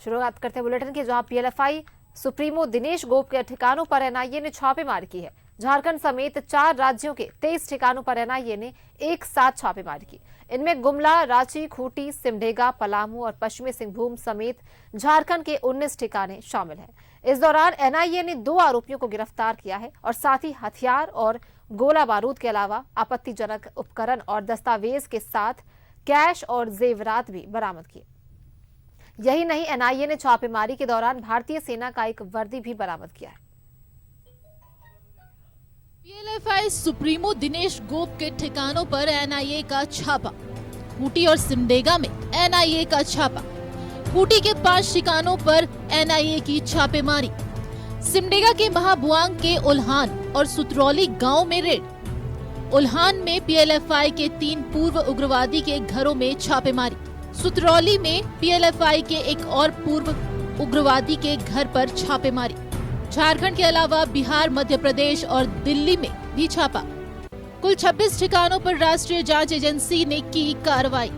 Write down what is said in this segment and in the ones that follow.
शुरुआत करते हैं बुलेटिन की, जहां पीएलएफआई सुप्रीमो दिनेश गोप के ठिकानों पर एनआईए ने छापेमारी की है। झारखंड समेत 4 राज्यों के 23 ठिकानों पर एनआईए ने एक साथ छापेमारी की। इनमें गुमला, रांची, खूंटी, सिमडेगा, पलामू और पश्चिमी सिंहभूम समेत झारखंड के 19 ठिकाने शामिल हैं। इस दौरान एनआईए ने 2 आरोपियों को गिरफ्तार किया है और साथ ही हथियार और गोला बारूद के अलावा आपत्तिजनक उपकरण और दस्तावेज के साथ कैश और जेवरात भी बरामद किए। यही नहीं, एनआईए ने छापेमारी के दौरान भारतीय सेना का एक वर्दी भी बरामद किया है। पीएलएफआई सुप्रीमो दिनेश गोप के ठिकानों पर एनआईए का छापा। खूंटी और सिमडेगा में एनआईए का छापा। खूंटी के 5 ठिकानों पर एनआईए की छापेमारी। सिमडेगा के महाबुआंग के उल्हान और सुतरौली गांव में रेड। उल्हान में पीएलएफआई के 3 पूर्व उग्रवादी के घरों में छापेमारी। सुतरौली में पीएलएफआई के एक और पूर्व उग्रवादी के घर पर छापेमारी। झारखंड के अलावा बिहार, मध्य प्रदेश और दिल्ली में भी छापा। कुल 26 ठिकानों पर राष्ट्रीय जांच एजेंसी ने की कार्रवाई।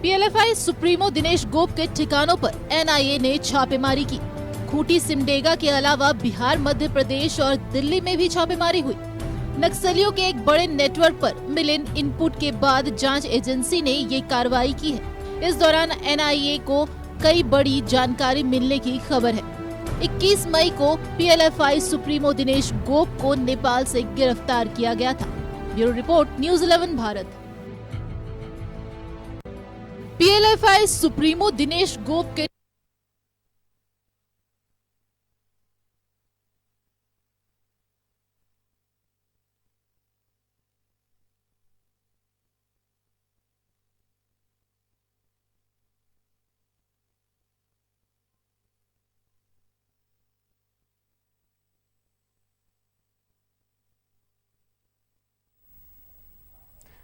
पीएलएफआई सुप्रीमो दिनेश गोप के ठिकानों पर एनआईए ने छापेमारी की। खूंटी, सिमडेगा के अलावा बिहार, मध्य प्रदेश और दिल्ली में भी छापेमारी हुई। नक्सलियों के एक बड़े नेटवर्क पर मिले इनपुट के बाद जांच एजेंसी ने ये कार्रवाई की है। इस दौरान एनआईए को कई बड़ी जानकारी मिलने की खबर है। 21 मई को पीएलएफआई सुप्रीमो दिनेश गोप को नेपाल से गिरफ्तार किया गया था। Bureau report, news 11 Bharat. PLFI supremo Dinesh Gop के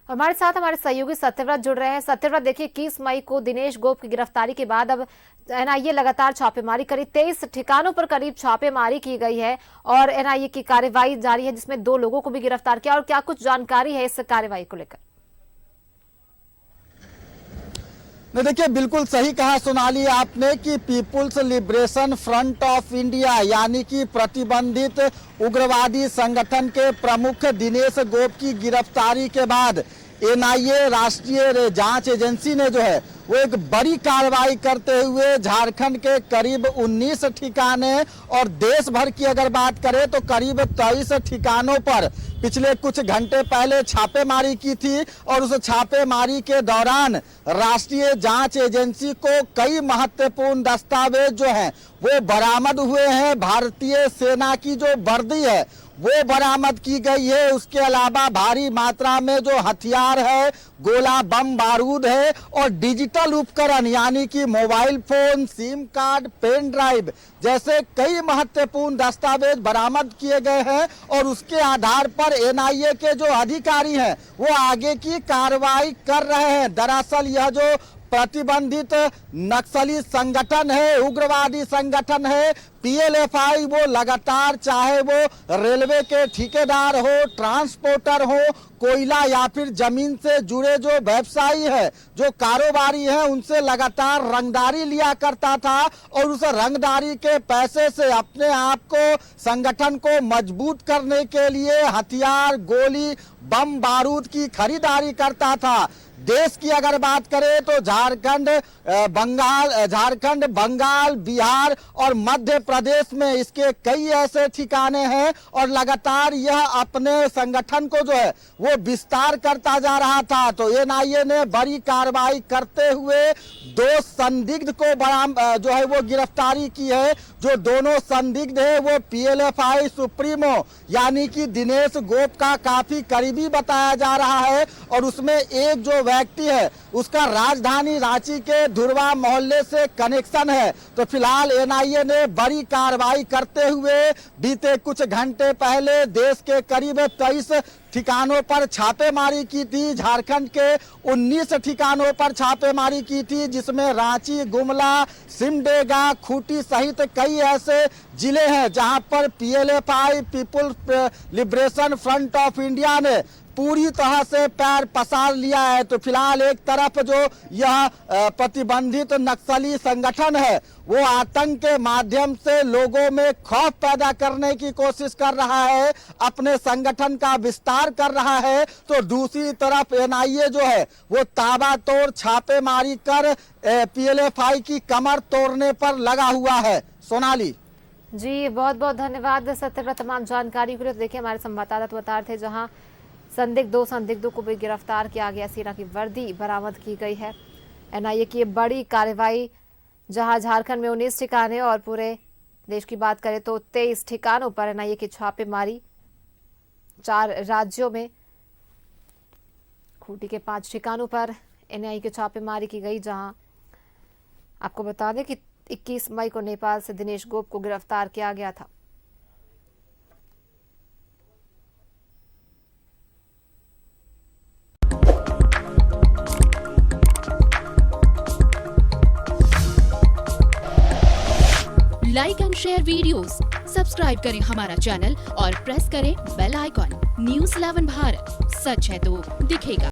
हमारे साथ हमारे सहयोगी सत्यव्रत जुड़ रहे हैं। सत्यव्रत, देखिए 21 मई को दिनेश गोप की गिरफ्तारी के बाद अब एनआईए लगातार छापेमारी करी। 23 ठिकानों पर करीब छापेमारी की गई है और एनआईए की कार्रवाई जारी है, जिसमें 2 लोगों को भी गिरफ्तार किया। और क्या कुछ जानकारी है इस कार्रवाई को लेकर? नहीं, देखिए बिल्कुल सही कहा सोनाली आपने कि people's liberation front of India यानी कि प्रतिबंधित उग्रवादी संगठन के प्रमुख दिनेश गोप की गिरफ्तारी के बाद एनआईए राष्ट्रीय जांच एजेंसी ने जो है वो एक बड़ी कार्रवाई करते हुए झारखंड के करीब 19 ठिकाने और देश भर की अगर बात करें तो करीब 23 ठिकानों पर पिछले कुछ घंटे पहले छापेमारी की थी। और उस छापेमारी के दौरान राष्ट्रीय जांच एजेंसी को कई महत्वपूर्ण दस्तावेज जो हैं वो बरामद हुए हैं। भारतीय सेना की जो वर्दी है वो बरामद की गई है। उसके अलावा भारी मात्रा में जो हथियार है, गोला बम बारूद है और डिजिटल उपकरण यानी कि mobile phone, sim card, pen drive जैसे कई महत्वपूर्ण दस्तावेज बरामद किए गए हैं। और उसके आधार पर एनआईए के जो अधिकारी हैं वो आगे की कार्रवाई कर रहे हैं। दरअसल यह जो प्रतिबंधित नक्सली संगठन है, उग्रवादी संगठन है पीएलएफआई, वो लगातार चाहे वो रेलवे के ठेकेदार हो, ट्रांसपोर्टर हो, कोयला या फिर जमीन से जुड़े जो व्यवसायी है, जो कारोबारी हैं, उनसे लगातार रंगदारी लिया करता था और उस रंगदारी के पैसे से अपने आप को, संगठन को मजबूत करने के लिए हथियार, गोली, बम बारूद की खरीदारी करता था। देश की अगर बात करें तो झारखंड, बंगाल, बिहार और मध्य प्रदेश में इसके कई ऐसे ठिकाने हैं और लगातार यह अपने संगठन को जो है वो विस्तार करता जा रहा था। तो एनआईए ने बड़ी कार्रवाई करते हुए 2 संदिग्ध को जो है वो गिरफ्तारी की है। जो दोनों संदिग्ध है वो पीएलएफआई सुप्रीमो यानी कि दिनेश गोप का काफी करीबी बताया जा रहा है। और उसमें एक जो व्यक्ति है उसका राजधानी रांची के धुरवा मोहल्ले से कनेक्शन है। तो फिलहाल एनआईए ने बड़ी कार्रवाई करते हुए बीते कुछ घंटे पहले देश के करीब 23 ठिकानों पर छापेमारी की थी। झारखंड के 19 ठिकानों पर छापेमारी की थी, जिसमें रांची, गुमला, सिमडेगा, खूंटी सहित कई ऐसे जिले हैं जहां पर PLFI people's liberation front of India ने पूरी तरह से पैर पसार लिया है। तो फिलहाल एक तरफ जो यह प्रतिबंधित नक्सली संगठन है वो आतंक के माध्यम से लोगों में खौफ पैदा करने की कोशिश कर रहा है, अपने संगठन का विस्तार कर रहा है, तो दूसरी तरफ एनआईए जो है वो ताबड़तोड़ छापेमारी कर पीएलएफआई की कमर तोड़ने पर लगा हुआ है। सोनाली जी, बहुत बहुत धन्यवाद सत्यव्रत तमाम जानकारी के लिए। तो देखिए, हमारे संवाददाता तो बता रहे थे जहां दो संदिग्धों को भी गिरफ्तार किया गया, सेना की वर्दी बरामद की गई है। एनआईए की बड़ी कार्रवाई, जहां झारखंड में 19 ठिकाने और पूरे देश की बात करें तो 23 ठिकानों पर एनआईए की छापेमारी। 4 राज्यों में खूंटी के 5 ठिकानों पर एनआईए की छापेमारी की गई, जहां आपको बता दें कि 21 मई को नेपाल से दिनेश गोप को गिरफ्तार किया गया था। Like and share videos, subscribe करें हमारा चैनल और प्रेस करें बेल आइकॉन। न्यूज़ 11 भारत, सच है तो दिखेगा।